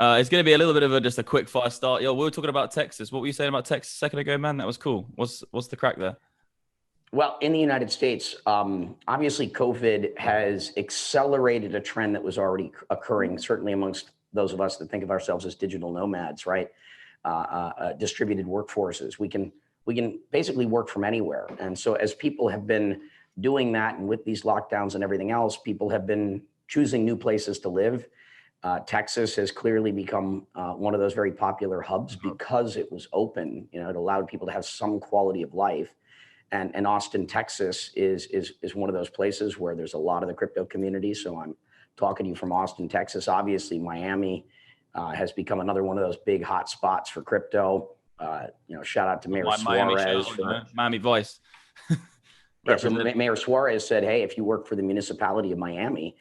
It's going to be a little bit of just a quick fire start. Yo, we were talking about Texas. What were you saying about Texas a second ago, man? That was cool. What's the crack there? Well, in the United States, obviously COVID has accelerated a trend that was already occurring, certainly amongst those of us that think of ourselves as digital nomads, right? Distributed workforces. We can basically work from anywhere. And so as people have been doing that, and with these lockdowns and everything else, people have been choosing new places to live. Texas has clearly become one of those very popular hubs because it was open. You know, it allowed people to have some quality of life. And Austin, Texas is one of those places where there's a lot of the crypto community. So I'm talking to you from Austin, Texas. Obviously, Miami has become another one of those big hot spots for crypto. You know, shout out to Mayor Suarez. Miami Vice. Yeah, so Mayor Suarez said, hey, if you work for the municipality of Miami,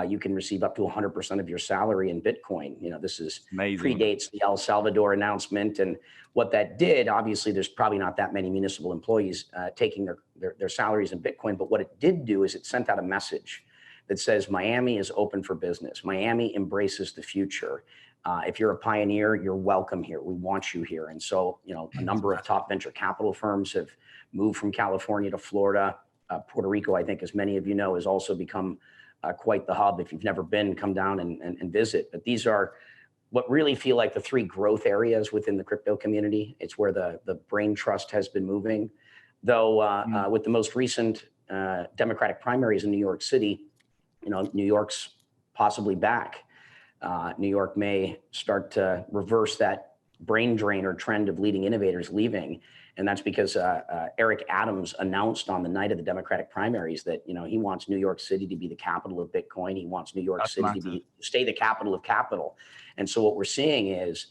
you can receive up to 100% of your salary in Bitcoin. You know, this is predates the El Salvador announcement. And what that did, obviously, there's probably not that many municipal employees taking their salaries in Bitcoin. But what it did do is it sent out a message that says Miami is open for business. Miami embraces the future. If you're a pioneer, you're welcome here. We want you here. And so, you know, a number of top venture capital firms have moved from California to Florida. Puerto Rico, I think, as many of you know, has also become quite the hub. If you've never been, come down and visit. But these are what really feel like the three growth areas within the crypto community. It's where the brain trust has been moving. Though with the most recent Democratic primaries in New York City, you know, New York's possibly back. New York may start to reverse that brain drain or trend of leading innovators leaving. And that's because Eric Adams announced on the night of the Democratic primaries that, you know, he wants New York City to be the capital of Bitcoin. He wants New York City to stay the capital of capital. And so what we're seeing is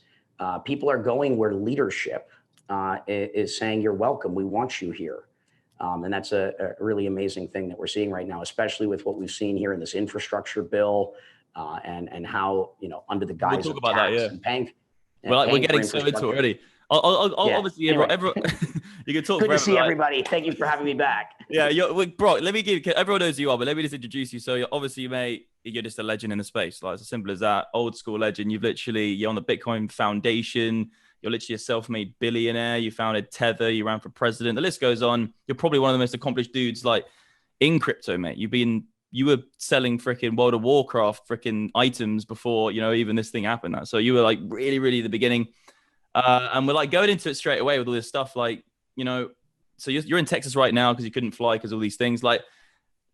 people are going where leadership is saying, you're welcome. We want you here. And that's a really amazing thing that we're seeing right now, especially with what we've seen here in this infrastructure bill and how, you know, under the guise of tax and paying. Well, we're getting so into it already. Obviously, anyway. everyone you can talk. Good to see everybody. Thank you for having me back. Yeah, bro. Let me give everyone knows who you are, but let me just introduce you. So obviously, mate, you're just a legend in the space. Like, it's as simple as that. Old school legend. You're on the Bitcoin Foundation. You're literally a self-made billionaire. You founded Tether. You ran for president. The list goes on. You're probably one of the most accomplished dudes like in crypto, mate. You were selling freaking World of Warcraft freaking items before, you know, even this thing happened. So you were like really, really the beginning. And we're like going into it straight away with all this stuff, like, you know, so you're in Texas right now because you couldn't fly because of all these things. Like,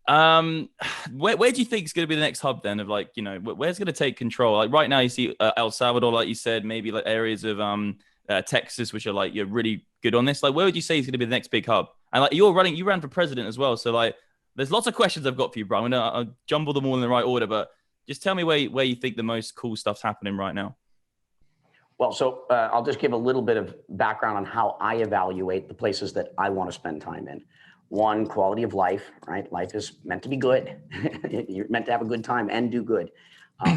where do you think is going to be the next hub then of, like, you know, where's going to take control? Like right now you see El Salvador, like you said, maybe like areas of Texas, which are like, you're really good on this. Like, where would you say is going to be the next big hub? And like you ran for president as well. So like, there's lots of questions I've got for you, bro. I'll jumble them all in the right order, but just tell me where you think the most cool stuff's happening right now. Well, so I'll just give a little bit of background on how I evaluate the places that I want to spend time in. One, quality of life, right? Life is meant to be good. You're meant to have a good time and do good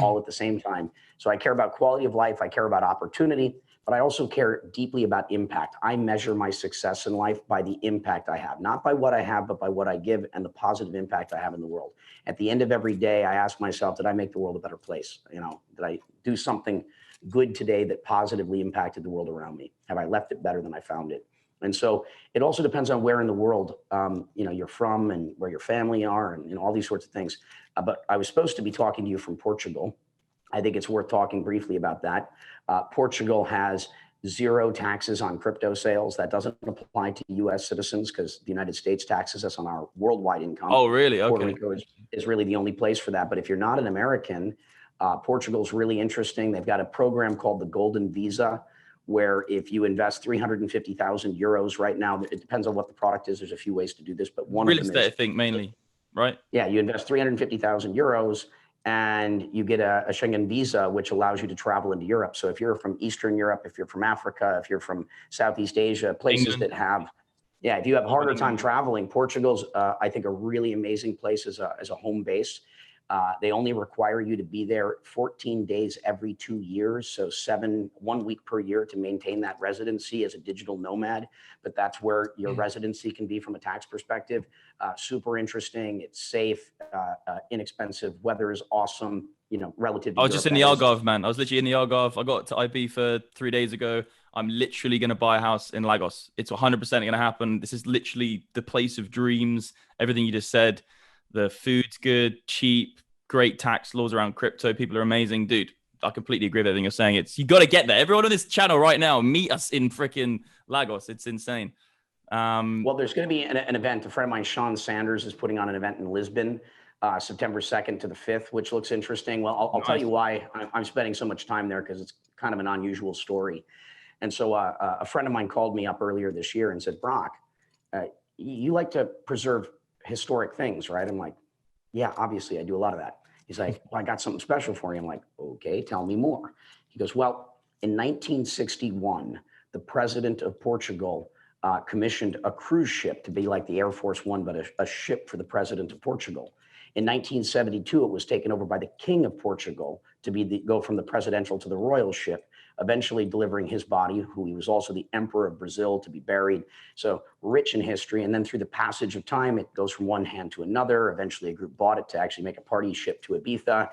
all at the same time. So I care about quality of life. I care about opportunity, but I also care deeply about impact. I measure my success in life by the impact I have, not by what I have, but by what I give and the positive impact I have in the world. At the end of every day, I ask myself, did I make the world a better place? You know, did I do something good today that positively impacted the world around me? Have I left it better than I found it? And so it also depends on where in the world you know, you're from and where your family are and, you know, all these sorts of things. But I was supposed to be talking to you from Portugal. I think it's worth talking briefly about that. Portugal has zero taxes on crypto sales. That doesn't apply to U.S. citizens because the United States taxes us on our worldwide income. Oh, really? Okay. Puerto Rico is really the only place for that. But if you're not an American, Portugal's really interesting. They've got a program called the Golden Visa, where if you invest 350,000 euros right now, it depends on what the product is. There's a few ways to do this, but one real of them estate, is, I think, mainly, right? Yeah, you invest 350,000 euros and you get a Schengen visa, which allows you to travel into Europe. So if you're from Eastern Europe, if you're from Africa, if you're from Southeast Asia, places that have, if you have a harder time traveling, Portugal's, I think, a really amazing place as a home base. They only require you to be there 14 days every 2 years. So 1 week per year to maintain that residency as a digital nomad. But that's where your residency can be from a tax perspective. Super interesting. It's safe, inexpensive. Weather is awesome. relative to I was just in the Algarve, man. I was literally in the Algarve. I got to Ibiza 3 days ago. I'm literally going to buy a house in Lagos. It's 100% going to happen. This is literally the place of dreams. Everything you just said. The food's good, cheap, great tax laws around crypto. People are amazing. Dude, I completely agree with everything you're saying. You got to get there. Everyone on this channel right now, meet us in freaking Lagos. It's insane. Well, there's going to be an event. A friend of mine, Sean Sanders, is putting on an event in Lisbon, September 2nd to the 5th, which looks interesting. Well, I'll tell you why I'm spending so much time there, because it's kind of an unusual story. And so a friend of mine called me up earlier this year and said, Brock, you like to preserve historic things, right? I'm like, yeah, obviously I do a lot of that. He's like, well, I got something special for you. I'm like, okay, tell me more. He goes, well, in 1961, the president of Portugal commissioned a cruise ship to be like the Air Force One, but a ship for the president of Portugal. In 1972, it was taken over by the King of Portugal to go from the presidential to the royal ship, eventually delivering his body, who he was also the Emperor of Brazil, to be buried. So rich in history. And then through the passage of time, it goes from one hand to another. Eventually, a group bought it to actually make a party ship to Ibiza.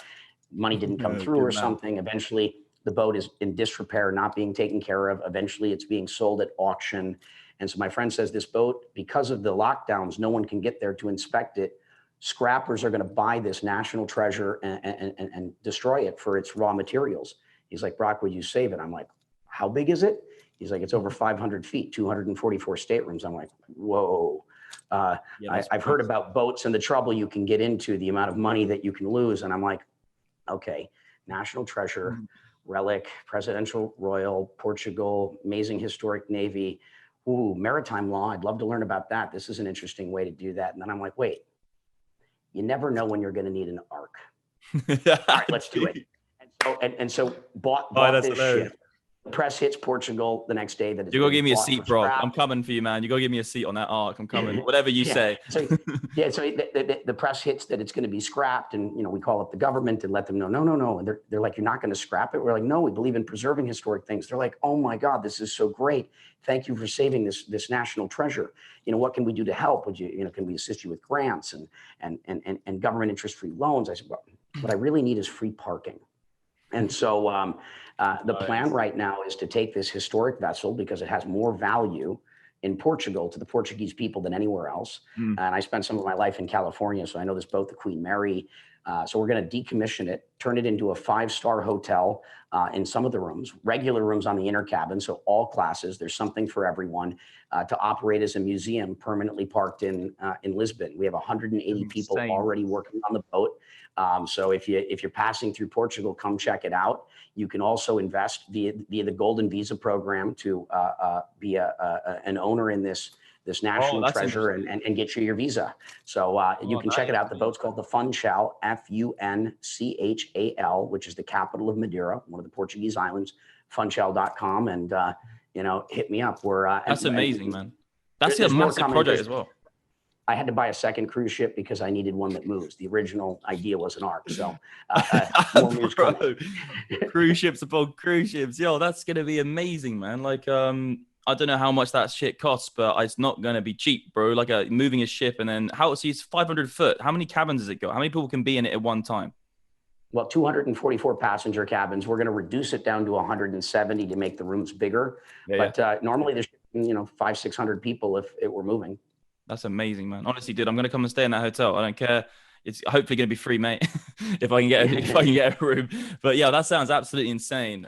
Money didn't come through or something. Eventually, the boat is in disrepair, not being taken care of. Eventually, it's being sold at auction. And so my friend says this boat, because of the lockdowns, no one can get there to inspect it. Scrappers are going to buy this national treasure and destroy it for its raw materials. He's like, Brock, would you save it? I'm like, how big is it? He's like, it's over 500 feet, 244 staterooms. I'm like, whoa. I've heard about boats and the trouble you can get into, the amount of money that you can lose. And I'm like, okay, national treasure, relic, presidential royal, Portugal, amazing historic navy. Ooh, maritime law. I'd love to learn about that. This is an interesting way to do that. And then I'm like, wait, you never know when you're going to need an ark. All right, let's do it. And so bought this ship. The press hits Portugal the next day. That you gotta give me a seat, bro. I'm coming for you, man. You gotta give me a seat on that ark. I'm coming. Whatever you say. So the press hits that it's going to be scrapped, and we call up the government and let them know, no. And they're like, you're not going to scrap it. We're like, no, we believe in preserving historic things. They're like, oh my God, this is so great. Thank you for saving this national treasure. What can we do to help? Would you, can we assist you with grants and government interest-free loans? I said, well, what I really need is free parking. And so the plan right now is to take this historic vessel, because it has more value in Portugal to the Portuguese people than anywhere else. And I spent some of my life in California, so I know this boat, the Queen Mary. So we're going to decommission it, turn it into a 5-star hotel in some of the rooms, regular rooms on the inner cabin. So all classes, there's something for everyone, to operate as a museum permanently parked in Lisbon. We have 180 people already working on the boat. So if you're passing through Portugal, come check it out. You can also invest via the Golden Visa program to be an owner in this national treasure and get you your visa. So you can check it out. The boat's called the Funchal, Funchal, which is the capital of Madeira, one of the Portuguese islands, funchal.com. And, hit me up. That's amazing, man. That's a massive project as well. I had to buy a second cruise ship because I needed one that moves. The original idea was an ark. So more news coming. Cruise ships upon cruise ships. Yo, that's going to be amazing, man. Like, I don't know how much that shit costs, but it's not going to be cheap, bro. Like moving a ship, and then it's 500 foot. How many cabins does it go? How many people can be in it at one time? Well, 244 passenger cabins. We're going to reduce it down to 170 to make the rooms bigger. But normally there's 500-600 people if it were moving. That's amazing, man. Honestly, dude, I'm going to come and stay in that hotel. I don't care. It's hopefully going to be free, mate, if I can get a room. But yeah, that sounds absolutely insane.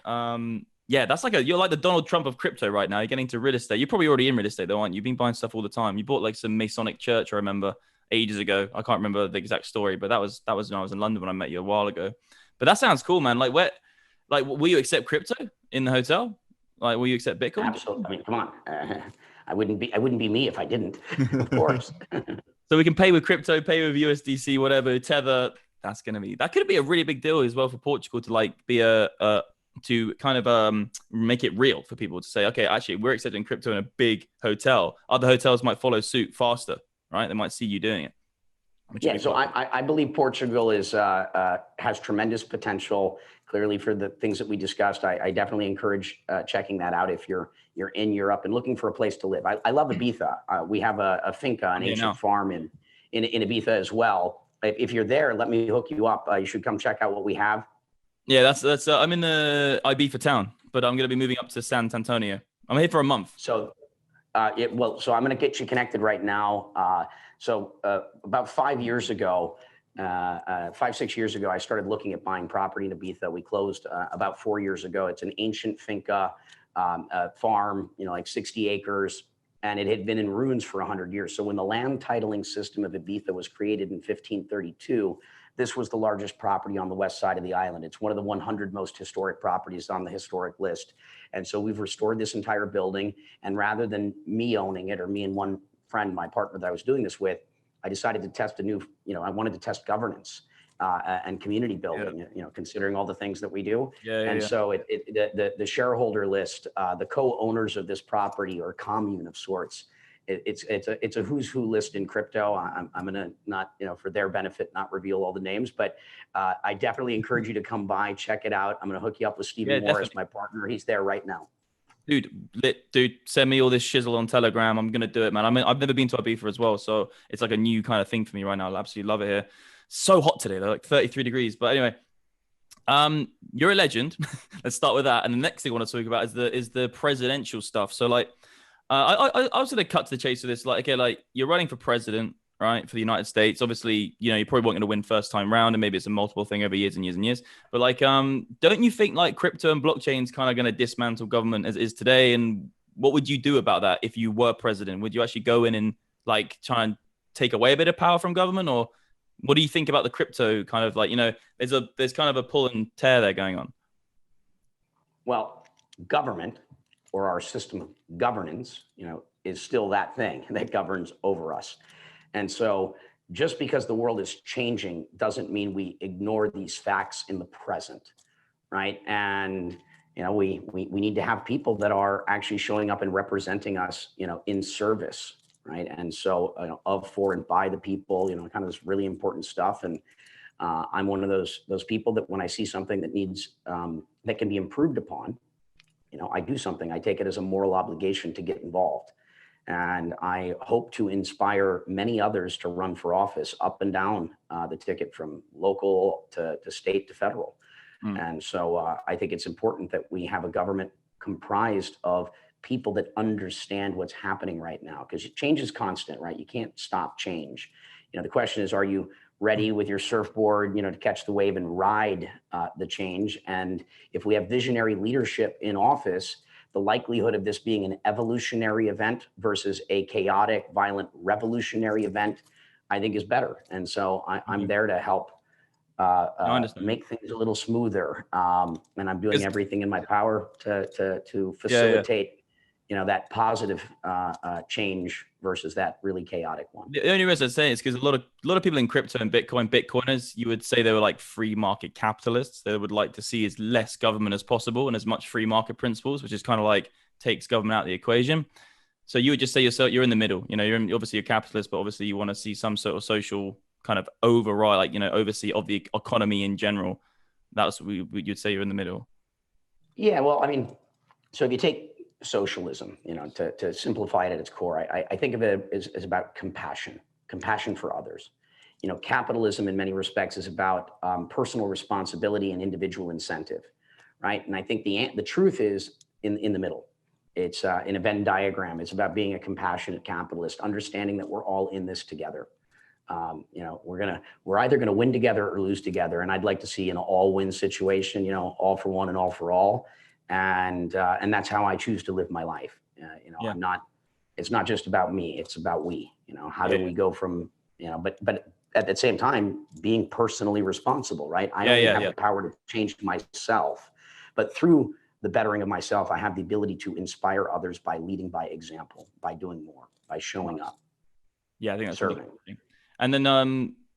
Yeah, that's you're like the Donald Trump of crypto right now. You're getting into real estate. You're probably already in real estate though, aren't you? You've been buying stuff all the time. You bought like some Masonic church, I remember, ages ago. I can't remember the exact story, but that was when I was in London when I met you a while ago. But that sounds cool, man. Like will you accept crypto in the hotel? Like, will you accept Bitcoin? Absolutely. I mean, come on. I wouldn't be me if I didn't, of course. So we can pay with crypto, pay with USDC, whatever, Tether. That could be a really big deal as well for Portugal to be to kind of make it real for people to say, okay, actually, we're accepting crypto in a big hotel. Other hotels might follow suit faster, right? They might see you doing it. Yeah, so I believe Portugal has tremendous potential. Clearly, for the things that we discussed, I definitely encourage checking that out if you're in Europe and looking for a place to live. I love Ibiza. We have a finca, an ancient farm in Ibiza as well. if you're there, let me hook you up. You should come check out what we have. Yeah, that's. I'm in the IB for town, but I'm going to be moving up to San Antonio. I'm here for a month. So, so I'm going to get you connected right now. About 5 years ago, 6 years ago, I started looking at buying property in Ibiza. We closed about 4 years ago. It's an ancient finca farm, like 60 acres, and it had been in ruins for 100 years. So when the land titling system of Ibiza was created in 1532, this was the largest property on the west side of the island. It's one of the 100 most historic properties on the historic list. And so we've restored this entire building. And rather than me owning it, or me and one friend, my partner that I was doing this with, I decided to test I wanted to test governance and community building, considering all the things that we do. So the shareholder list, the co-owners of this property, or a commune of sorts, it's a who's who list in crypto. I'm going to not, for their benefit, not reveal all the names, but I definitely encourage you to come by, check it out. I'm going to hook you up with Stephen Morris, my partner. He's there right now. Dude, send me all this shizzle on Telegram. I'm going to do it, man. I've never been to Ibiza as well, so it's like a new kind of thing for me right now. I absolutely love it here. So hot today, though, like 33 degrees. But anyway, you're a legend. Let's start with that. And the next thing I want to talk about is the presidential stuff. So like, I was going to cut to the chase of this. Like, okay, like you're running for president, right, for the United States. Obviously, you probably weren't going to win first time round, and maybe it's a multiple thing over years and years and years. But like, don't you think like crypto and blockchain is kind of going to dismantle government as it is today? And what would you do about that if you were president? Would you actually go in and like try and take away a bit of power from government, or what do you think about the crypto kind of like, there's kind of a pull and tear there going on? Well, government, or our system of governance, is still that thing that governs over us. And so just because the world is changing doesn't mean we ignore these facts in the present, right? And, we need to have people that are actually showing up and representing us, in service, right? And so of, for, and by the people, kind of this really important stuff. And I'm one of those people that when I see something that needs, that can be improved upon, I do something. I take it as a moral obligation to get involved. And I hope to inspire many others to run for office up and down the ticket, from local to state to federal. And so I think it's important that we have a government comprised of people that understand what's happening right now, because change is constant, right? You can't stop change. The question is, are you ready with your surfboard, to catch the wave and ride the change? And if we have visionary leadership in office, the likelihood of this being an evolutionary event versus a chaotic, violent, revolutionary event, I think is better. And so I'm there to help make things a little smoother. And I'm doing everything in my power to facilitate that positive change versus that really chaotic one. The only reason I say it is because a lot of people in crypto and Bitcoiners, you would say they were like free market capitalists. They would like to see as less government as possible and as much free market principles, which is kind of like takes government out of the equation. So you would just say you're in the middle. You're obviously a capitalist, but obviously you want to see some sort of social kind of override, like oversee of the economy in general. That's what you'd say you're in the middle. Yeah, well, I mean, so if you take socialism, to simplify it at its core, I think of it as about compassion for others. Capitalism in many respects is about personal responsibility and individual incentive, right? And I think the truth is in the middle. It's in a Venn diagram. It's about being a compassionate capitalist, understanding that we're all in this together. We're either gonna win together or lose together, and I'd like to see an all-win situation. All for one and all for all. And that's how I choose to live my life. It's not just about me, it's about we, how do we go from, but at the same time, being personally responsible, right? I only have the power to change myself, but through the bettering of myself, I have the ability to inspire others by leading by example, by doing more, by showing up. Yeah, I think that's serving. Really, and then,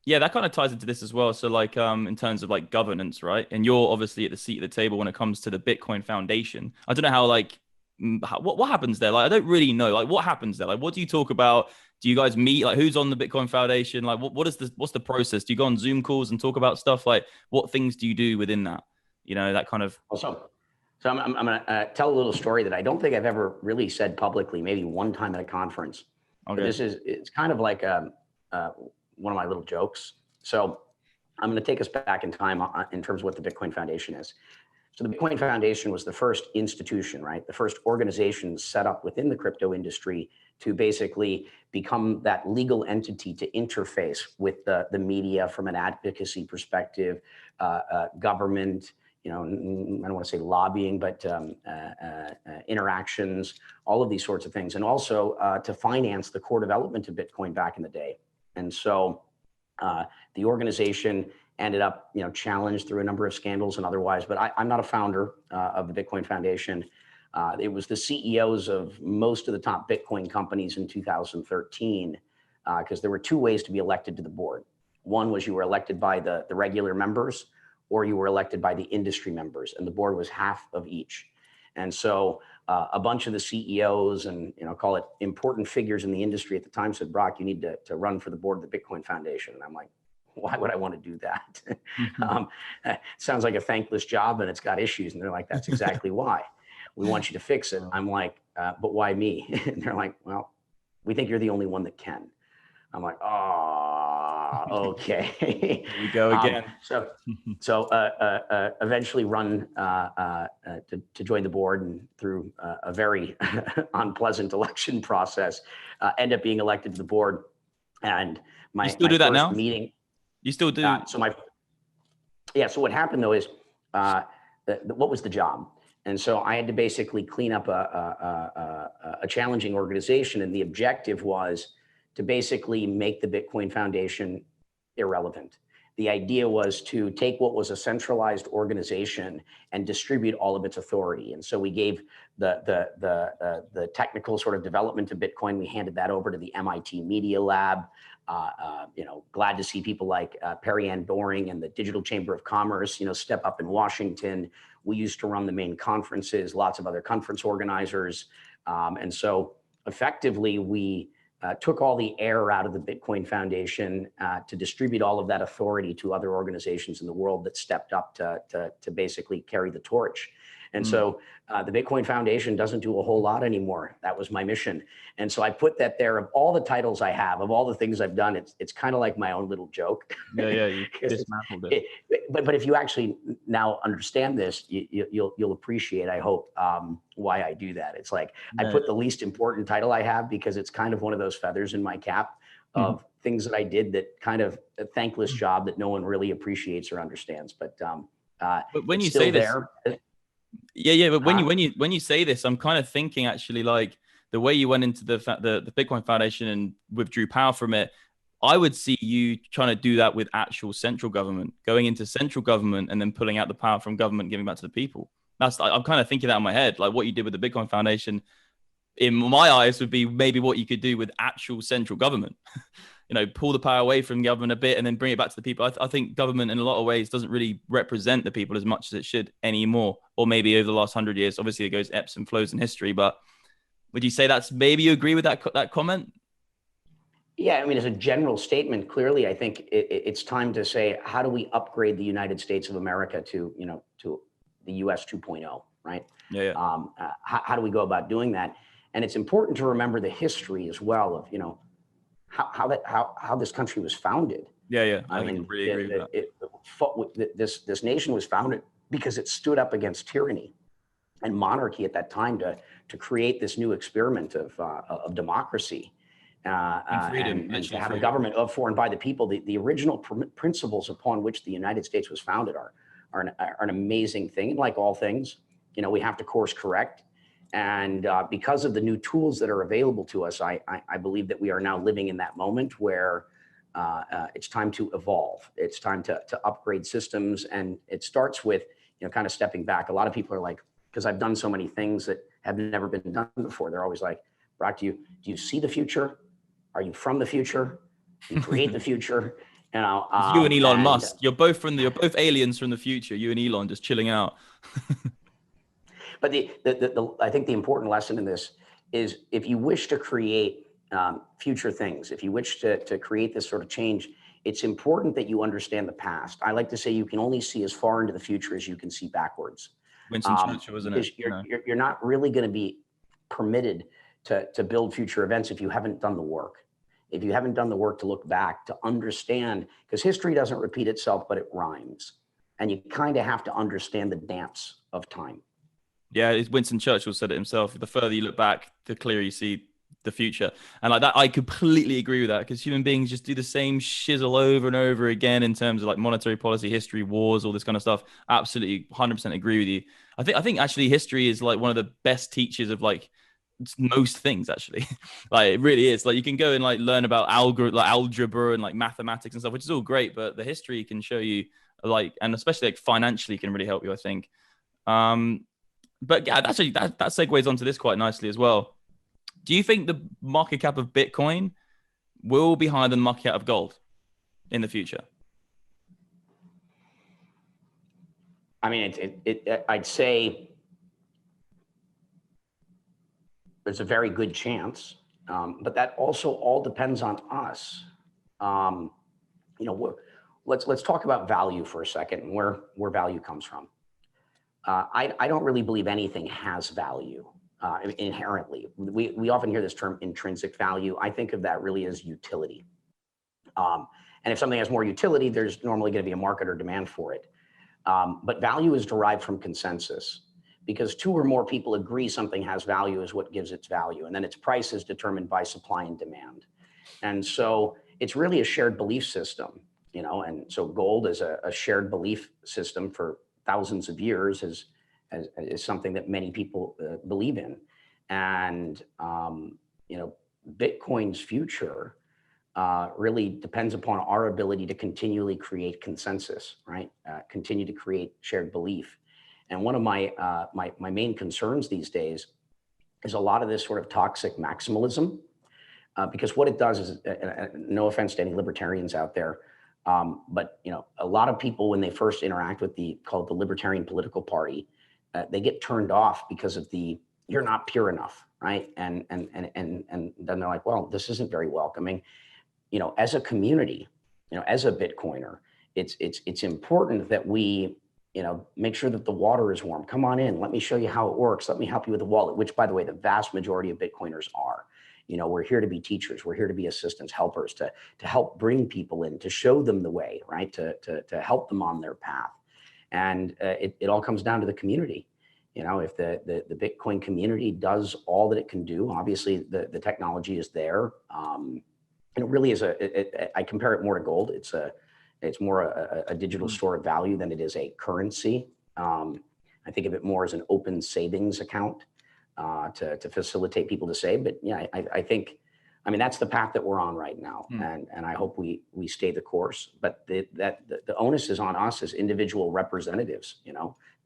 that kind of ties into this as well. So like, in terms of like governance, right? And you're obviously at the seat of the table when it comes to the Bitcoin Foundation. I don't know how, like, what happens there? Like, I don't really know. Like, what happens there? Like, what do you talk about? Do you guys meet? Like, who's on the Bitcoin Foundation? Like, what's the process? Do you go on Zoom calls and talk about stuff? Like, what things do you do within that? That kind of. So I'm going to tell a little story that I don't think I've ever really said publicly, maybe one time at a conference. Okay. But it's kind of like one of my little jokes. So I'm going to take us back in time in terms of what the Bitcoin Foundation is. So the Bitcoin Foundation was the first institution, right? The first organization set up within the crypto industry to basically become that legal entity to interface with the media from an advocacy perspective, government, I don't want to say lobbying, but interactions, all of these sorts of things. And also to finance the core development of Bitcoin back in the day. And so the organization ended up, challenged through a number of scandals and otherwise, but I'm not a founder of the Bitcoin Foundation. It was the CEOs of most of the top Bitcoin companies in 2013, because there were two ways to be elected to the board. One was you were elected by the regular members, or you were elected by the industry members, and the board was half of each. And so a bunch of the CEOs and, call it important figures in the industry at the time said, Brock, you need to run for the board of the Bitcoin Foundation. And I'm like, why would I want to do that? Sounds like a thankless job and it's got issues. And they're like, that's exactly why. We want you to fix it. I'm like, but why me? And they're like, well, we think you're the only one that can. I'm like, oh, okay. Here we go again. So eventually run to join the board, and through a very unpleasant election process, end up being elected to the board. And you still do that now? Meeting. You still do? So what happened though is, what was the job? And so I had to basically clean up a challenging organization. And the objective was to basically make the Bitcoin Foundation irrelevant. The idea was to take what was a centralized organization and distribute all of its authority. And so we gave the technical sort of development of Bitcoin. We handed that over to the MIT Media Lab. Glad to see people like Perry-Ann Doring and the Digital Chamber of Commerce, step up in Washington. We used to run the main conferences, lots of other conference organizers. And so effectively, we took all the air out of the Bitcoin Foundation to distribute all of that authority to other organizations in the world that stepped up to basically carry the torch. And so the Bitcoin Foundation doesn't do a whole lot anymore. That was my mission. And so I put that there. Of all the titles I have, of all the things I've done, it's kind of like my own little joke. Yeah, you dismantled it. But if you actually now understand this, you'll appreciate, I hope, why I do that. It's like I put the least important title I have because it's kind of one of those feathers in my cap of things that I did, that kind of a thankless job that no one really appreciates or understands. But when you say this, but when you say this, I'm kind of thinking actually, like the way you went into the Bitcoin Foundation and withdrew power from it, I would see you trying to do that with actual central government, going into central government and then pulling out the power from government, giving back to the people. I'm kind of thinking that in my head, like what you did with the Bitcoin Foundation, in my eyes, would be maybe what you could do with actual central government. Pull the power away from government a bit and then bring it back to the people. I think government in a lot of ways doesn't really represent the people as much as it should anymore, or maybe over the last 100 years. Obviously, it goes ebbs and flows in history, but would you say maybe you agree with that comment? Yeah, I mean, as a general statement, clearly, I think it's time to say, how do we upgrade the United States of America to the US 2.0, right? Yeah. How do we go about doing that? And it's important to remember the history as well of, how this country was founded. Yeah. I mean, really agree with that. This nation was founded because it stood up against tyranny and monarchy at that time to create this new experiment of democracy. And freedom, and to have a government of, for, and by the people. The original principles upon which the United States was founded are an amazing thing. And like all things, we have to course correct. And because of the new tools that are available to us, I believe that we are now living in that moment where it's time to evolve. It's time to upgrade systems. And it starts with, kind of stepping back. A lot of people are like, because I've done so many things that have never been done before, they're always like, Brock, do you see the future? Are you from the future? Do you create the future? You and Elon Musk, you're both aliens from the future. You and Elon just chilling out. But I think the important lesson in this is, if you wish to create future things, if you wish to create this sort of change, it's important that you understand the past. I like to say you can only see as far into the future as you can see backwards. Winston Churchill, wasn't it? You're not really going to be permitted to build future events if you haven't done the work. if you haven't done the work to look back, to understand, because history doesn't repeat itself, but it rhymes. And you kind of have to understand the dance of time. Yeah, Winston Churchill said it himself. The further you look back, the clearer you see the future. And like that, I completely agree with that, because human beings just do the same shizzle over and over again in terms of like monetary policy, history, wars, all this kind of stuff. Absolutely 100% agree with you. I think actually history is like one of the best teachers of like most things, actually. Like it really is. Like you can go and like learn about algebra and like mathematics and stuff, which is all great, but the history can show you like, and especially like financially can really help you, I think. But yeah, actually that segues onto this quite nicely as well. Do you think the market cap of Bitcoin will be higher than the market cap of gold in the future? I mean, I'd say there's a very good chance, but that also all depends on us. Let's talk about value for a second, and where value comes from. I don't really believe anything has value inherently. We often hear this term intrinsic value. I think of that really as utility. And if something has more utility, there's normally going to be a market or demand for it. But value is derived from consensus, because two or more people agree something has value is what gives its value. And then its price is determined by supply and demand. And so it's really a shared belief system, and so gold is a shared belief system for thousands of years is something that many people believe in. And, Bitcoin's future really depends upon our ability to continually create consensus, right? Continue to create shared belief. And one of my main concerns these days is a lot of this sort of toxic maximalism, because what it does is, no offense to any libertarians out there, but a lot of people, when they first interact with called the Libertarian Political Party, they get turned off because of you're not pure enough, right? And then they're like, well, this isn't very welcoming. As a community, as a Bitcoiner, it's important that we make sure that the water is warm. Come on in. Let me show you how it works. Let me help you with the wallet, which, by the way, the vast majority of Bitcoiners are. We're here to be teachers. We're here to be assistants, helpers, to help bring people in, to show them the way, right? To help them on their path. And it all comes down to the community. If the Bitcoin community does all that it can do, obviously the technology is there. And it really is I compare it more to gold. It's more a digital store of value than it is a currency. I think of it more as an open savings account to facilitate people to save. But yeah, I think, that's the path that we're on right now. And I hope we stay the course. But the onus is on us as individual representatives,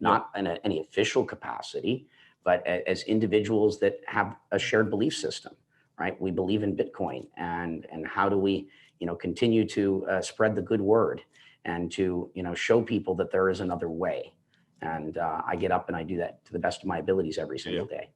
not in any official capacity, but as individuals that have a shared belief system, right? We believe in Bitcoin, and how do we continue to spread the good word and to show people that there is another way. And I get up and I do that to the best of my abilities every single day.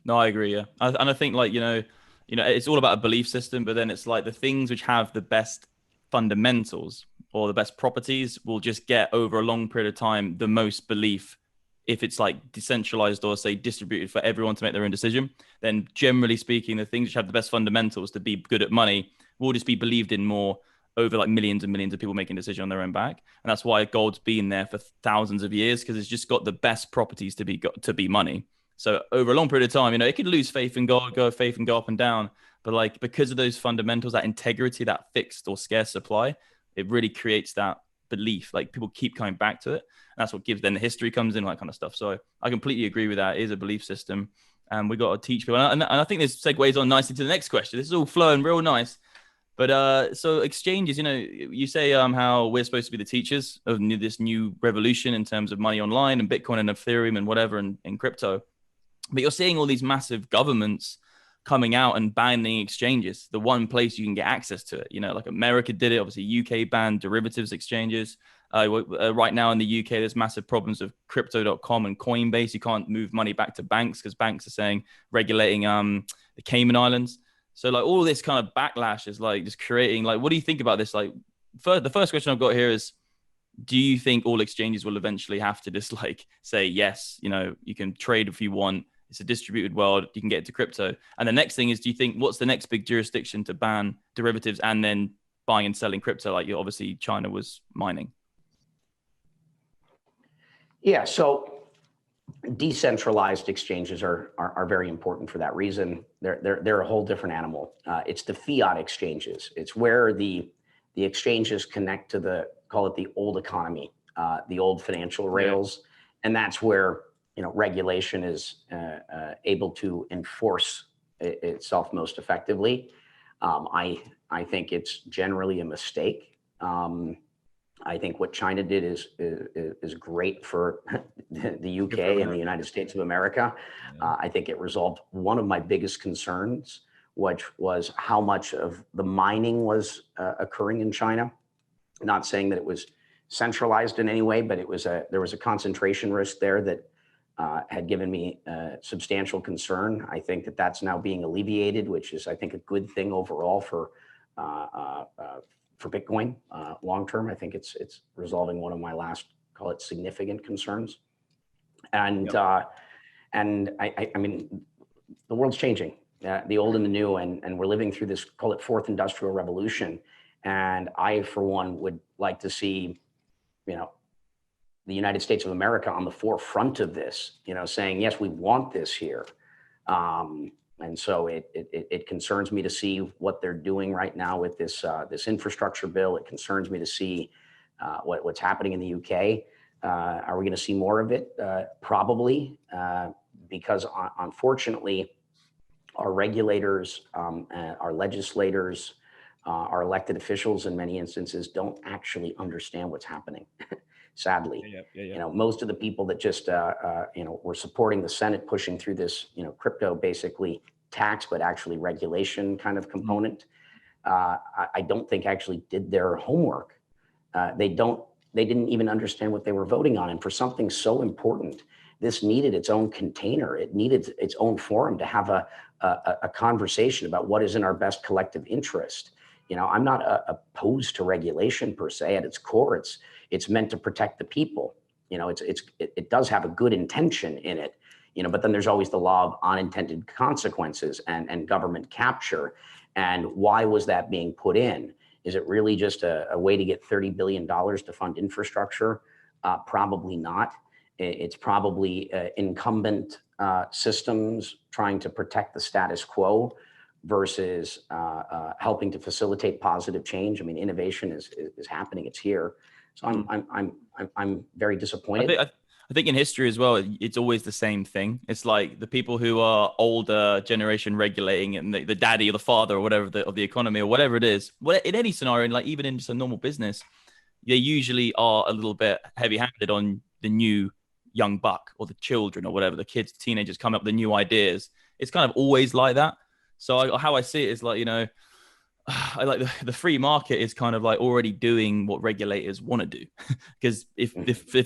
No, I agree. Yeah, and I think like it's all about a belief system, but then it's like the things which have the best fundamentals or the best properties will just get over a long period of time the most belief. If it's like decentralized or say distributed for everyone to make their own decision, then generally speaking, the things which have the best fundamentals to be good at money will just be believed in more over like millions and millions of people making a decision on their own back. And that's why gold's been there for thousands of years, because it's just got the best properties to be money. So over a long period of time, it could lose faith in gold, go up and down. But like, because of those fundamentals, that integrity, that fixed or scarce supply, it really creates that belief. Like people keep coming back to it. And that's what gives, then the history comes in, all that kind of stuff. So I completely agree with that. It is a belief system. And we got to teach people. And I think this segues on nicely to the next question. This is all flowing real nice. But so exchanges, you say how we're supposed to be the teachers of this new revolution in terms of money online and Bitcoin and Ethereum and whatever and crypto. But you're seeing all these massive governments coming out and banning exchanges, the one place you can get access to it. Like America did it. Obviously, UK banned derivatives exchanges. Right now in the UK, there's massive problems with crypto.com and Coinbase. You can't move money back to banks because banks are saying regulating the Cayman Islands. So like all this kind of backlash is like just creating, like, what do you think about this? Like, the first question I've got here is, do you think all exchanges will eventually have to just like say, yes, you can trade if you want, It's a distributed world. You can get into crypto. And the next thing is, do you think, what's the next big jurisdiction to ban derivatives and then buying and selling crypto? Like, obviously China was mining. Yeah, so decentralized exchanges are very important for that reason. They're a whole different animal. It's the fiat exchanges. It's where the exchanges connect to the, call it the old economy, the old financial rails. And that's where, regulation is able to enforce itself most effectively. I think it's generally a mistake. I think what China did is great for the UK and the United States of America. I think it resolved one of my biggest concerns, which was how much of the mining was occurring in China. Not saying that it was centralized in any way, but there was a concentration risk there that had given me substantial concern. I think that that's now being alleviated, which is, I think, a good thing overall for Bitcoin long term. I think it's resolving one of my last, call it, significant concerns. And I mean, the world's changing, the old and the new, and we're living through this, call it, fourth industrial revolution. And I, for one, would like to see, the United States of America on the forefront of this, saying, yes, we want this here. And so it concerns me to see what they're doing right now with this infrastructure bill. It concerns me to see what's happening in the UK. Are we going to see more of it? Probably, because unfortunately, our regulators, our legislators, our elected officials, in many instances, don't actually understand what's happening. Sadly, most of the people that just were supporting the Senate pushing through this, crypto basically tax, but actually regulation kind of component, I don't think actually did their homework. They didn't even understand what they were voting on. And for something so important, this needed its own container. It needed its own forum to have a conversation about what is in our best collective interest. I'm not opposed to regulation per se. At its core, it's meant to protect the people. It does have a good intention in it, but then there's always the law of unintended consequences and government capture. And why was that being put in? Is it really just a way to get $30 billion to fund infrastructure? Probably not. It's probably incumbent systems trying to protect the status quo versus helping to facilitate positive change. I mean, innovation is happening; it's here. So I'm very disappointed. I think in history as well, it's always the same thing. It's like the people who are older generation regulating, and the daddy or the father or whatever of the economy or whatever it is. Well, in any scenario, like even in just a normal business, they usually are a little bit heavy-handed on the new young buck or the children or whatever, the kids, teenagers coming up with the new ideas. It's kind of always like that. So how I see it is like, I like the free market is kind of like already doing what regulators want to do. Because if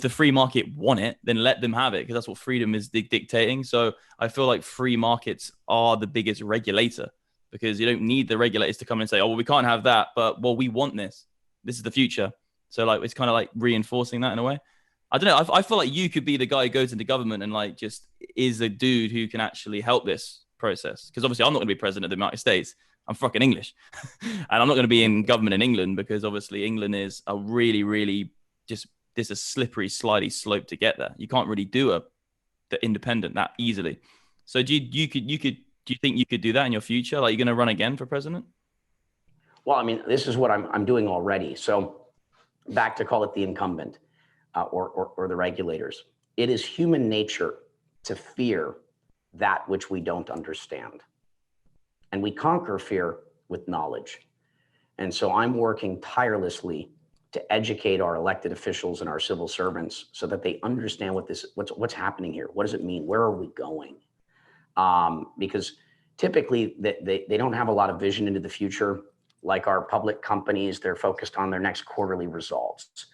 the free market want it, then let them have it, because that's what freedom is dictating. So I feel like free markets are the biggest regulator, because you don't need the regulators to come in and say, oh, well, we can't have that, but well, we want this. This is the future. So like, it's kind of like reinforcing that in a way. I don't know. I feel like you could be the guy who goes into government and like just is a dude who can actually help this process. Because obviously I'm not going to be president of the United States. I'm fucking English. And I'm not going to be in government in England, because obviously England is a really, really just, there's a slippery, slidey slope to get there. You can't really do the independent that easily. So do you think you could do that in your future? Like, you're going to run again for president? Well, I mean, this is what I'm doing already. So back to, call it, the incumbent or the regulators. It is human nature to fear that which we don't understand. And we conquer fear with knowledge. And so I'm working tirelessly to educate our elected officials and our civil servants so that they understand what's happening here. What does it mean? Where are we going? Because typically they don't have a lot of vision into the future. Like our public companies, they're focused on their next quarterly results.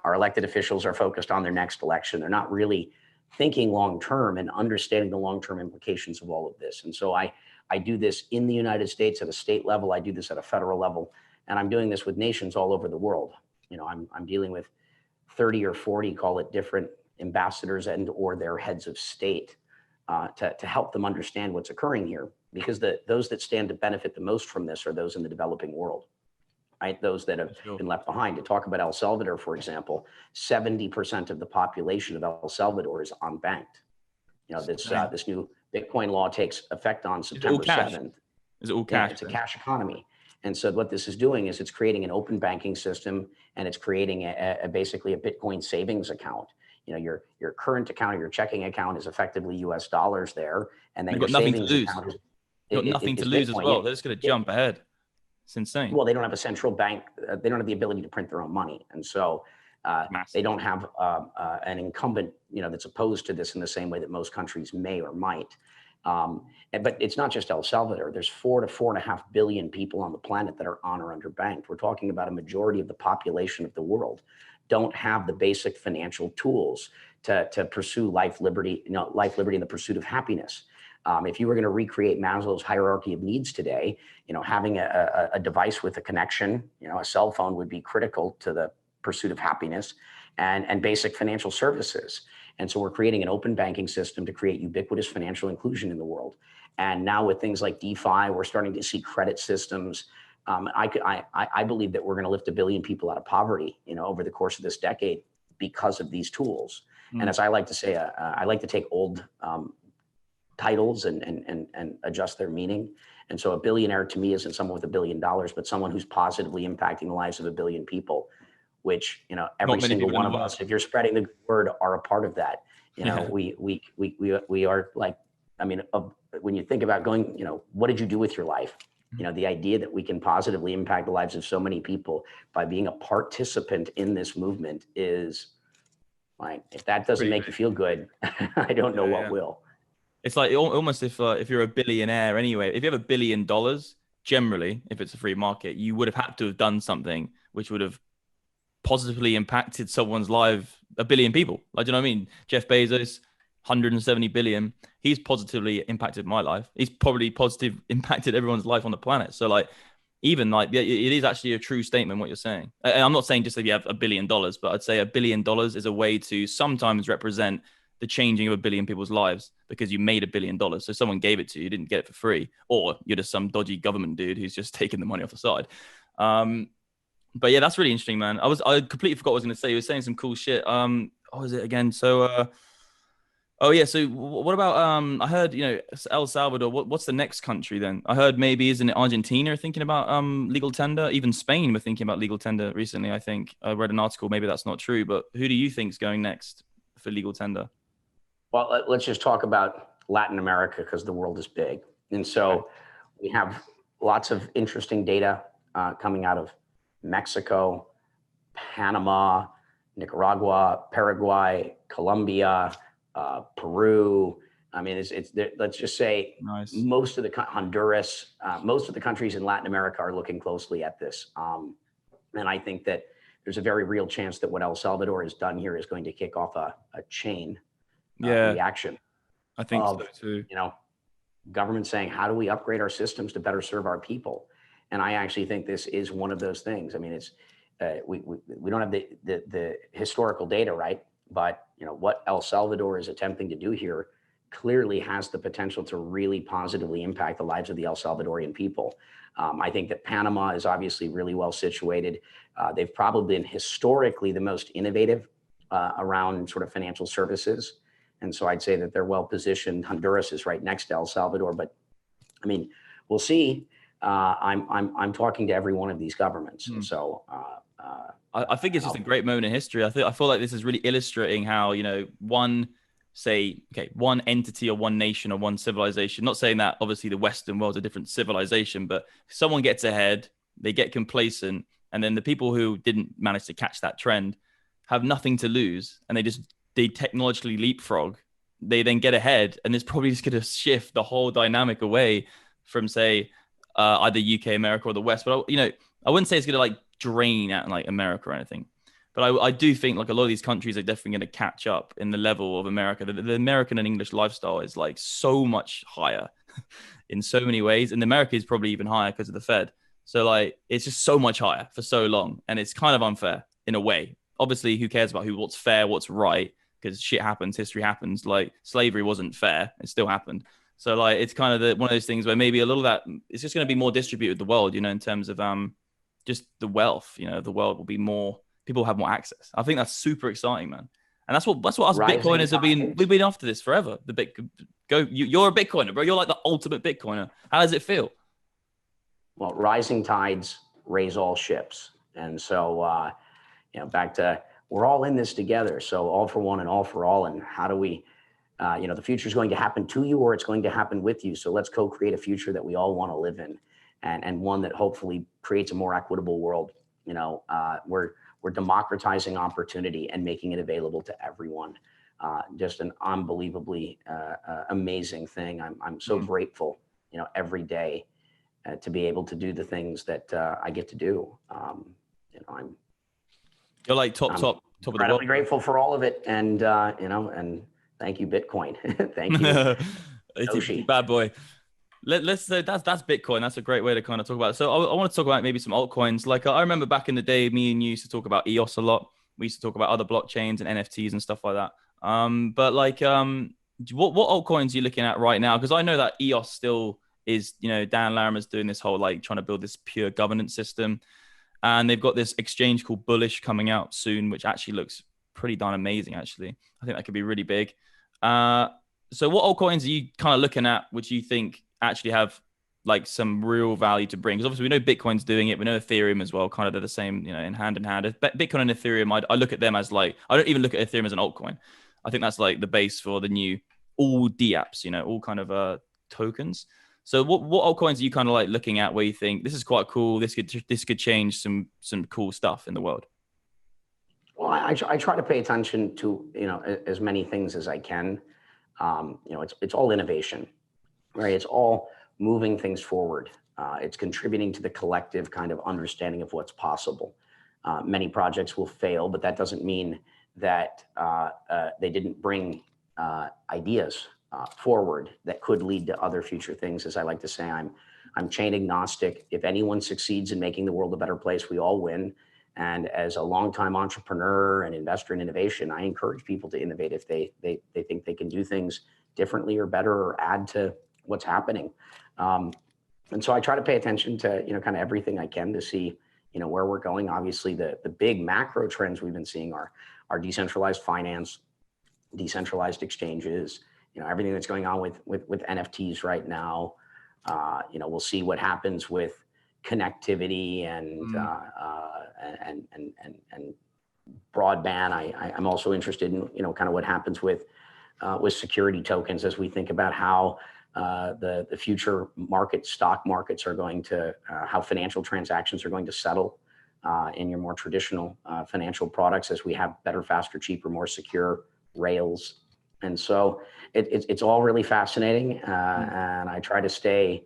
Our elected officials are focused on their next election. They're not really thinking long-term and understanding the long-term implications of all of this. And so I do this in the United States at a state level. I do this at a federal level, and I'm doing this with nations all over the world. I'm dealing with 30 or 40, call it, different ambassadors and or their heads of state to help them understand what's occurring here, because those that stand to benefit the most from this are those in the developing world, right? Those that have been left behind. To talk about El Salvador, for example, 70% of the population of El Salvador is unbanked. You know, this new Bitcoin law takes effect on September 7th. Is it all cash? Yeah, it's a cash economy. And so what this is doing is it's creating an open banking system, and it's creating basically a Bitcoin savings account. You know, your current account or your checking account is effectively US dollars there. And then your savings account is You've got nothing to lose as well. They're just going to jump ahead. It's insane. Well, they don't have a central bank. They don't have the ability to print their own money. And so they don't have an incumbent, you know, that's opposed to this in the same way that most countries may or might. But it's not just El Salvador. There's 4 to 4.5 billion people on the planet that are on or underbanked. We're talking about a majority of the population of the world don't have the basic financial tools to pursue life, liberty, and the pursuit of happiness. If you were going to recreate Maslow's hierarchy of needs today, you know, having a device with a connection, you know, a cell phone would be critical to the pursuit of happiness and basic financial services. And so we're creating an open banking system to create ubiquitous financial inclusion in the world. And now with things like DeFi, we're starting to see credit systems. I believe that we're going to lift 1 billion people out of poverty, you know, over the course of this decade because of these tools. And as I like to say, I like to take old titles and adjust their meaning. And so a billionaire to me isn't someone with $1 billion, but someone who's positively impacting the lives of 1 billion people, which, you know, every single one of us, if you're spreading the word, are a part of that. You know, we are like, I mean, when you think about going, you know, what did you do with your life? You know, the idea that we can positively impact the lives of so many people by being a participant in this movement is like, if that doesn't make you feel good, I don't know what will. It's like almost if you're a billionaire anyway, if you have $1 billion, generally, if it's a free market, you would have had to have done something which would have positively impacted someone's life, 1 billion people. Like, do you know what I mean? Jeff Bezos, 170 billion. He's positively impacted my life. He's probably positive impacted everyone's life on the planet. So like, even like, it is actually a true statement what you're saying. And I'm not saying just if you have $1 billion, but I'd say $1 billion is a way to sometimes represent the changing of 1 billion people's lives because you made $1 billion. So someone gave it to you, you didn't get it for free, or you're just some dodgy government dude who's just taking the money off the side. But yeah, that's really interesting, man. I completely forgot what I was going to say. You were saying some cool shit. What was it again? So, oh yeah. So what about, I heard, you know, El Salvador, what's the next country then? I heard maybe, isn't it Argentina thinking about legal tender? Even Spain were thinking about legal tender recently, I think. I read an article, maybe that's not true, but who do you think is going next for legal tender? Well, let's just talk about Latin America because the world is big. And so we have lots of interesting data coming out of Mexico, Panama, Nicaragua, Paraguay, Colombia, Peru. I mean, let's just say most of the Honduras, most of the countries in Latin America are looking closely at this. And I think that there's a very real chance that what El Salvador has done here is going to kick off a chain reaction. I think so too. You know, government saying, how do we upgrade our systems to better serve our people? And I actually think this is one of those things. I mean, it's we don't have the historical data, right? But you know what El Salvador is attempting to do here clearly has the potential to really positively impact the lives of the El Salvadorian people. I think that Panama is obviously really well situated. They've probably been historically the most innovative around sort of financial services. And so I'd say that they're well positioned. Honduras is right next to El Salvador, but I mean, we'll see. I'm talking to every one of these governments. And so I think it's just a great moment in history. I feel like this is really illustrating how, you know, one entity or one nation or one civilization, not saying that obviously the Western world's a different civilization, but someone gets ahead, they get complacent, and then the people who didn't manage to catch that trend have nothing to lose, and they technologically leapfrog. They then get ahead, and it's probably just going to shift the whole dynamic away from, say, either UK, America, or the West. But, you know, I wouldn't say it's going to like drain out like America or anything. But I do think like a lot of these countries are definitely going to catch up in the level of America. The American and English lifestyle is like so much higher in so many ways. And America is probably even higher because of the Fed. So like, it's just so much higher for so long. And it's kind of unfair in a way. Obviously, who cares about what's fair, what's right? because shit happens, history happens. Like slavery wasn't fair, it still happened. So like it's kind of one of those things where maybe a little of that it's just going to be more distributed the world, you know, in terms of just the wealth. You know, the world will be more, people will have more access. I think that's super exciting, man. And that's what us Bitcoiners have been. We've been after this forever. You're a Bitcoiner, bro. You're like the ultimate Bitcoiner. How does it feel? Well, rising tides raise all ships, and so back to we're all in this together. So all for one and all for all. And how do we? The future is going to happen to you, or it's going to happen with you. So let's co-create a future that we all want to live in, and one that hopefully creates a more equitable world. We're democratizing opportunity and making it available to everyone. Just an unbelievably amazing thing. I'm so grateful, every day to be able to do the things that I get to do. You're like top of the world. I'm grateful for all of it, and and thank you, Bitcoin. Thank you, bad boy. Let's say that's Bitcoin. That's a great way to kind of talk about it. So I want to talk about maybe some altcoins. Like I remember back in the day, me and you used to talk about EOS a lot. We used to talk about other blockchains and NFTs and stuff like that. But like, what altcoins are you looking at right now? Because I know that EOS still is, Dan Larimer's doing this whole like trying to build this pure governance system, and they've got this exchange called Bullish coming out soon, which actually looks pretty darn amazing. Actually, I think that could be really big. So what altcoins are you kind of looking at, which you think actually have like some real value to bring? Because obviously we know Bitcoin's doing it. We know Ethereum as well, kind of they're the same, in hand in hand. Bitcoin and Ethereum, I look at them as like, I don't even look at Ethereum as an altcoin. I think that's like the base for the new, all DApps, all kind of tokens. So what altcoins are you kind of like looking at where you think this is quite cool? This could change some cool stuff in the world. Well, I try to pay attention to, as many things as I can. It's all innovation, right? It's all moving things forward. It's contributing to the collective kind of understanding of what's possible. Many projects will fail, but that doesn't mean that they didn't bring ideas forward that could lead to other future things. As I like to say, I'm chain agnostic. If anyone succeeds in making the world a better place, we all win. And as a longtime entrepreneur and investor in innovation, I encourage people to innovate if they think they can do things differently or better or add to what's happening. And so I try to pay attention to, kind of everything I can to see, where we're going. Obviously, the big macro trends we've been seeing are decentralized finance, decentralized exchanges, everything that's going on with NFTs right now. We'll see what happens with connectivity and broadband. I'm also interested in, kind of what happens with security tokens as we think about how the future stock markets are going to, how financial transactions are going to settle in your more traditional financial products as we have better, faster, cheaper, more secure rails. And so it's all really fascinating. And I try to stay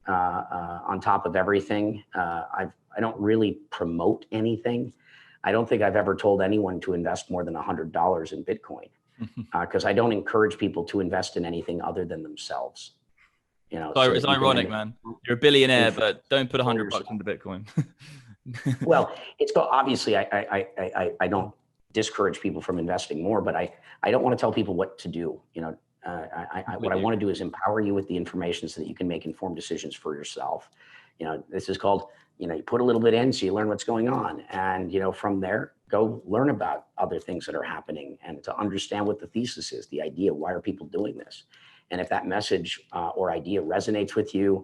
on top of everything. I don't really promote anything. I don't think I've ever told anyone to invest more than $100 in Bitcoin because I don't encourage people to invest in anything other than themselves. So it's ironic, man. You're a billionaire, but don't put $100 into Bitcoin. Well, obviously I don't discourage people from investing more, but I don't want to tell people what to do. What I want to do is empower you with the information so that you can make informed decisions for yourself. This is called, you put a little bit in so you learn what's going on, and from there go learn about other things that are happening and to understand what the thesis is, the idea, why are people doing this? And if that message or idea resonates with you,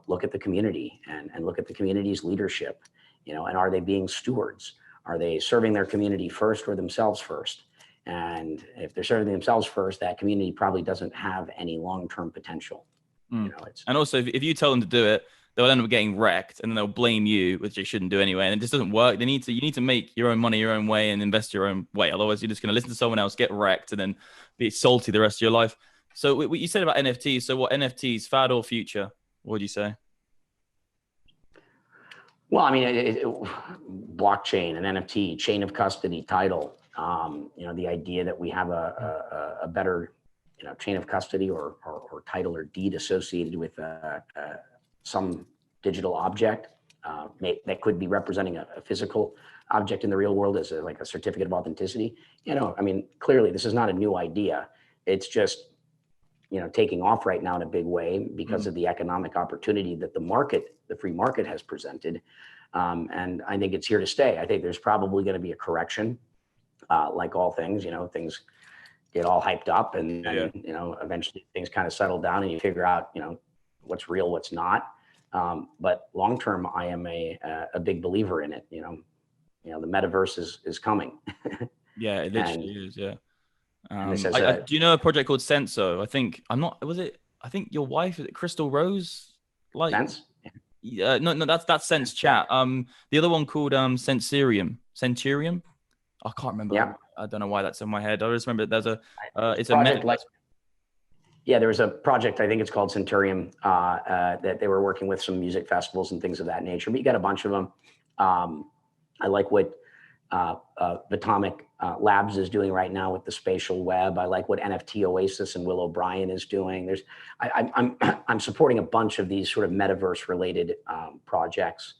look at the community and look at the community's leadership, and are they being stewards? Are they serving their community first or themselves first? And if they're serving themselves first, that community probably doesn't have any long-term potential. And also, if you tell them to do it, they'll end up getting wrecked, and then they'll blame you, which they shouldn't do anyway. And it just doesn't work. You need to make your own money your own way and invest your own way. Otherwise, you're just going to listen to someone else, get wrecked, and then be salty the rest of your life. So what you said about NFTs. So what NFTs, fad or future? What would you say? Well, I mean, blockchain and NFT, chain of custody, title. The idea that we have a better, chain of custody or title or deed associated with some digital object that could be representing a physical object in the real world as like a certificate of authenticity. I mean, clearly this is not a new idea. It's just, taking off right now in a big way because of the economic opportunity that the free market has presented. And I think it's here to stay. I think there's probably going to be a correction, like all things, things get all hyped up and eventually things kind of settle down and you figure out, what's real, what's not. But long-term, I am a big believer in it. The metaverse is coming. Yeah, it literally is. Yeah. Do you know a project called Senso? I think your wife, is it Crystal Rose? Sense? No, that's Sense Chat. The other one called Centurium. I can't remember. Yeah. I don't know why that's in my head. I just remember there's it's a project there was a project, I think it's called Centurium, that they were working with some music festivals and things of that nature. But you got a bunch of them. I like what Atomic Labs is doing right now with the spatial web. I like what NFT Oasis and Will O'Brien is doing. I'm supporting a bunch of these sort of metaverse related projects.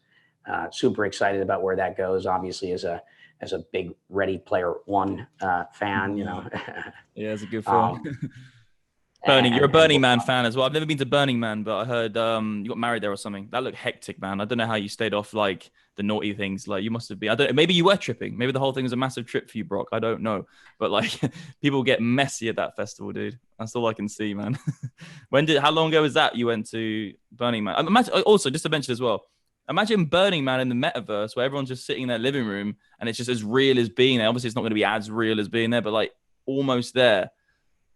Super excited about where that goes. Obviously, as a big Ready Player One fan, Yeah, it's a good film. You're a Burning Man fan as well. I've never been to Burning Man, but I heard you got married there or something. That looked hectic, man. I don't know how you stayed off like the naughty things. Like you must have been. I don't. Maybe you were tripping. Maybe the whole thing was a massive trip for you, Brock. I don't know. But like, people get messy at that festival, dude. That's all I can see, man. How long ago was that you went to Burning Man? Also, just to mention as well, imagine Burning Man in the metaverse where everyone's just sitting in their living room and it's just as real as being there. Obviously, it's not going to be as real as being there, but like almost there.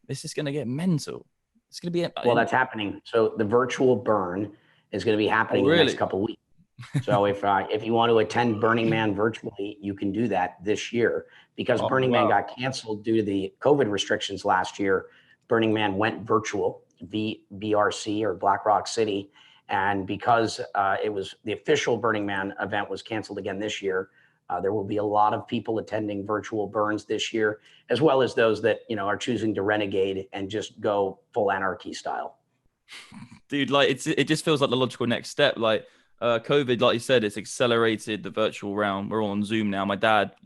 This is going to get mental. It's going to be... Well, that's happening. So the virtual burn is going to be happening in the next couple of weeks. So if you want to attend Burning Man virtually, you can do that this year because Burning Man got canceled due to the COVID restrictions last year. Burning Man went virtual, BRC or Black Rock City. And because it was the official Burning Man event was canceled again this year, there will be a lot of people attending virtual burns this year, as well as those that, are choosing to renegade and just go full anarchy style. Dude, like it just feels like the logical next step. Like COVID, like you said, it's accelerated the virtual realm. We're all on Zoom now. My dad,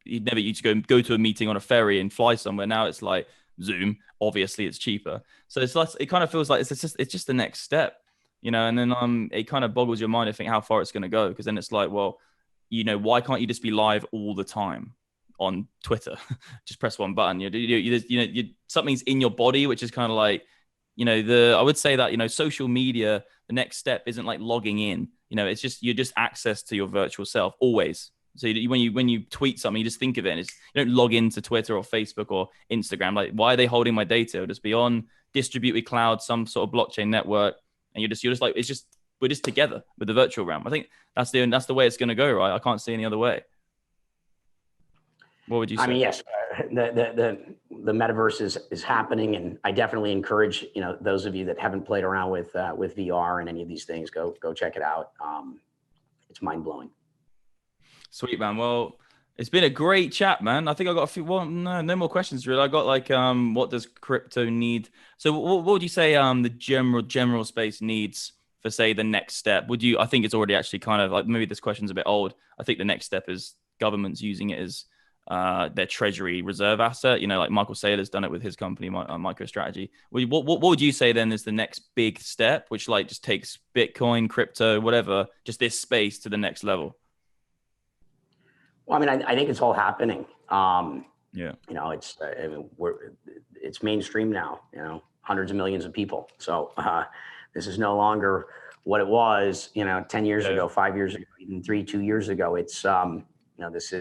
he'd never used to go to a meeting on a ferry and fly somewhere. Now it's like Zoom. Obviously, it's cheaper. So it's like, it kind of feels like it's just the next step, and then it kind of boggles your mind to think how far it's going to go. Because then it's like, well, why can't you just be live all the time on Twitter? Just press one button. Something's in your body, which is kind of like, I would say that, social media, the next step isn't like logging in. It's just, you're just access to your virtual self always. So when you tweet something, you just think of it. And you don't log into Twitter or Facebook or Instagram. Like, why are they holding my data? It'll just be on distributed cloud, some sort of blockchain network. And you're just like, we're just together with the virtual realm. I think that's the way it's going to go, right? I can't see any other way. What would you say? I mean, yes, the metaverse is happening, and I definitely encourage those of you that haven't played around with VR and any of these things, go check it out. It's mind blowing. Sweet, man. Well, it's been a great chat, man. I think I got a few. Well, no more questions really. I got like, what does crypto need? So, what would you say the general space needs for, say, the next step? I think it's already actually kind of like, maybe this question's a bit old. I think the next step is governments using it as their treasury reserve asset. Like Michael Saylor's done it with his company, MicroStrategy. What would you say then is the next big step, which like just takes Bitcoin, crypto, whatever, just this space to the next level? Well, I mean, I think it's all happening. Yeah. It's mainstream now, hundreds of millions of people. So this is no longer what it was, 10 years ago, 5 years ago, even 2 years ago. It's, this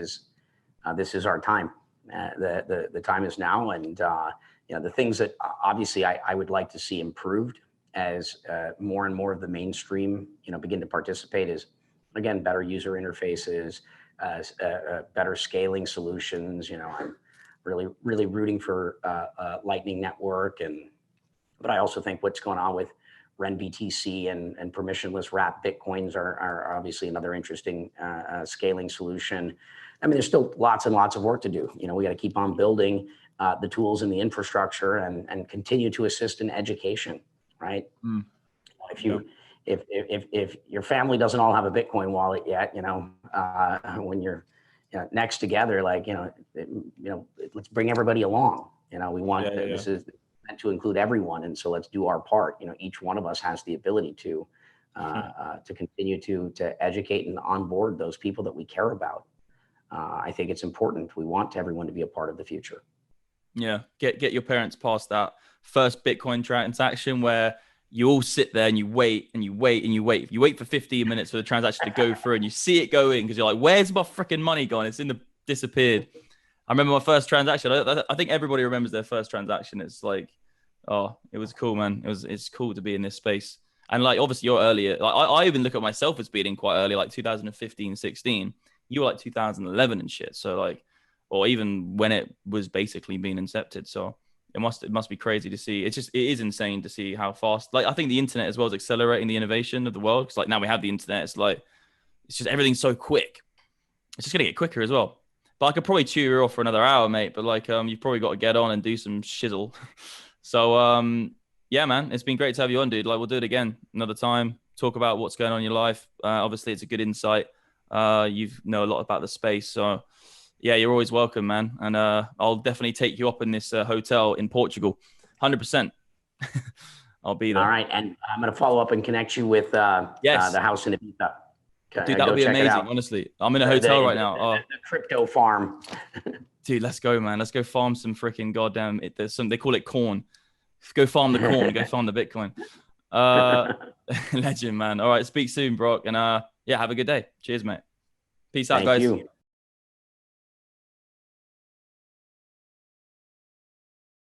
is our time. The time is now. And, the things that obviously I would like to see improved as more and more of the mainstream, begin to participate is, again, better user interfaces, better scaling solutions. I'm really rooting for Lightning Network. But I also think what's going on with RenBTC and permissionless wrapped Bitcoins are obviously another interesting scaling solution. I mean, there's still lots and lots of work to do. We got to keep on building the tools and the infrastructure and continue to assist in education, right? if your family doesn't all have a Bitcoin wallet yet, when you're next together, like, let's bring everybody along. We want this is meant to include everyone. And so let's do our part. Each one of us has the ability to continue to educate and onboard those people that we care about. I think it's important. We want everyone to be a part of the future. Yeah. Get your parents past that first Bitcoin transaction where you all sit there and you wait and you wait and you wait. You wait for 15 minutes for the transaction to go through and you see it go in because you're like, where's my freaking money gone? It's disappeared. I remember my first transaction. I think everybody remembers their first transaction. It's like, oh, it was cool, man. It's cool to be in this space. And like, obviously you're earlier. Like, I even look at myself as being in quite early, like 2015, 16. You were like 2011 and shit. So like, or even when it was basically being incepted. So it must be crazy to see. It is insane to see how fast. Like, I think the internet as well is accelerating the innovation of the world. Because like now we have the internet. It's just everything's so quick. It's just gonna get quicker as well. But I could probably chew you off for another hour, mate. But like, you've probably got to get on and do some shizzle. So yeah, man, it's been great to have you on, dude. Like, we'll do it again another time. Talk about what's going on in your life. Obviously, it's a good insight. You know a lot about the space, so yeah, you're always welcome, man. And I'll definitely take you up in this hotel in Portugal, 100%. I'll be there. All right, and I'm going to follow up and connect you with the house in Ibiza. Dude, that would be amazing. Honestly, I'm in a hotel right now. The crypto farm. Dude, let's go, man. Let's go farm some freaking goddamn. They call it corn. Go farm the corn. Go farm the Bitcoin. Legend, man. All right, speak soon, Brock. And yeah, have a good day. Cheers, mate. Peace out, guys. Thank you.